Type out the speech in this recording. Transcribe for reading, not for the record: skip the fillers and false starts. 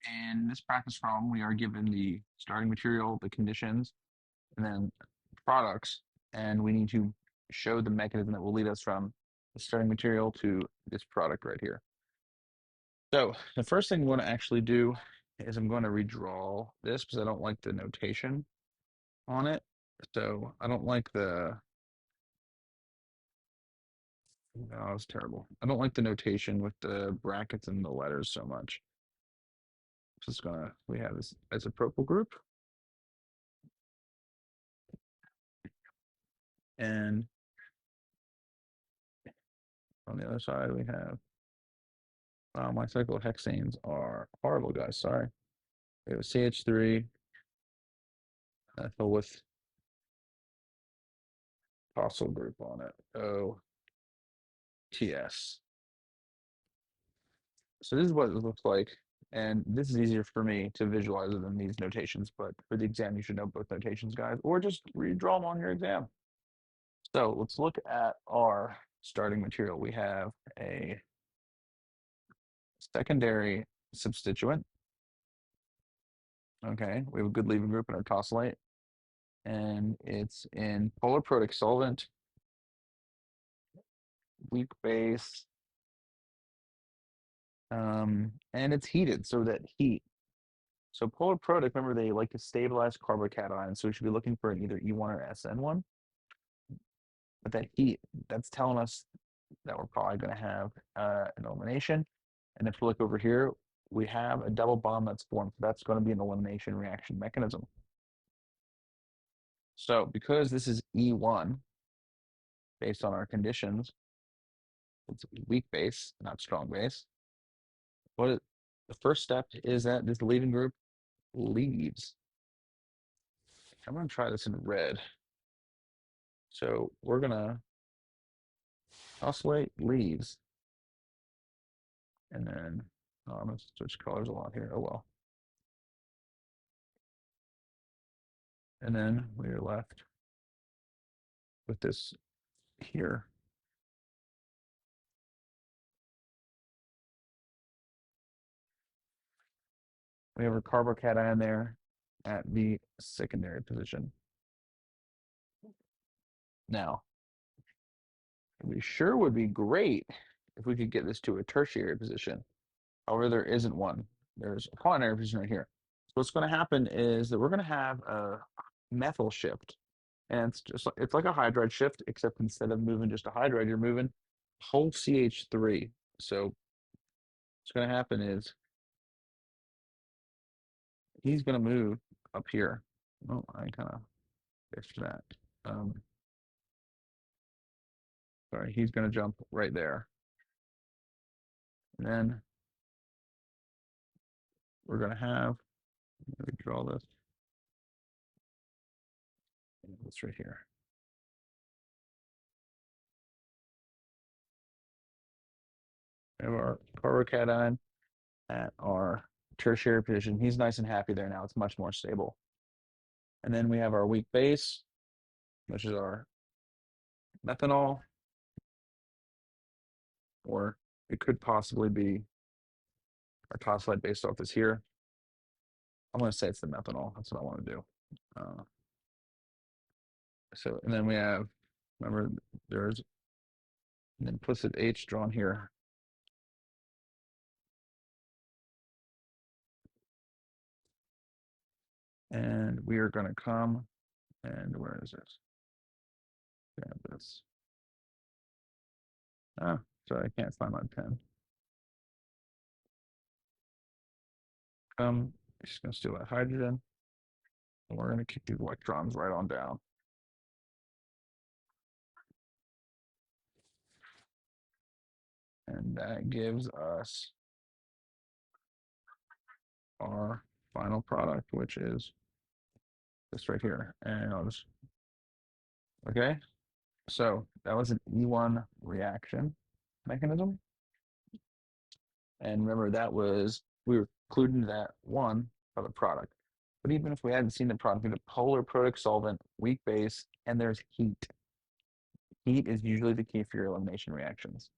In this practice problem, we are given the starting material, the conditions, and then products, and we need to show the mechanism that will lead us from the starting material to this product right here. So the first thing I'm going to actually do is I'm going to redraw this because I don't like the notation on it. So I don't like the, oh, it's terrible. I don't like the notation with the brackets and the letters so much. Just gonna, we have this isopropyl group. And on the other side, we have, wow, my cyclohexanes are horrible, guys. Sorry. We have a CH3 ethyl with tosyl group on it. OTS. So this is what it looks like. And this is easier for me to visualize it than these notations. But for the exam, you should know both notations, guys, or just redraw them on your exam. So let's look at our starting material. We have a secondary substituent. Okay, we have a good leaving group in our tosylate, and it's in polar protic solvent, weak base, and it's heated, so that heat. So polar protic, remember, they like to stabilize carbocations, so we should be looking for an either E1 or SN1. But that heat, that's telling us that we're probably going to have an elimination. And if we look over here, we have a double bond that's formed. So that's going to be an elimination reaction mechanism. So because this is E1, based on our conditions, it's weak base, not strong base. The first step is that this leaving group leaves. I'm going to try this in red. So we're going to oscillate leaves. And then I'm going to switch colors a lot here. Oh, well. And then we are left with this here. We have a carbocation there at the secondary position. Now, we sure would be great if we could get this to a tertiary position. However, there isn't one. There's a quaternary position right here. So what's going to happen is that we're going to have a methyl shift. And it's like a hydride shift, except instead of moving just a hydride, you're moving whole CH3. So what's going to happen is he's going to move up here. Oh, I kind of fixed that. Sorry, he's going to jump right there. And then we're going to have, let me draw this. It's right here. We have our carbocation at our tertiary position. He's nice and happy there now. It's much more stable. And then we have our weak base, which is our methanol, or it could possibly be our tosylate based off this here. I'm going to say it's the methanol. That's what I want to do. So, and then we have, remember, there's an implicit H drawn here. And we are going to come, and where is this? Grab this. Ah, sorry, I can't find my pen. Just going to steal that hydrogen, and we're going to kick these electrons right on down. And that gives us our final product, which is this right here. And I'll just, okay. So that was an E1 reaction mechanism. And remember, that was, we were including that one of the product. But even if we hadn't seen the product, we have a polar protic solvent, weak base, and there's heat. Heat is usually the key for your elimination reactions.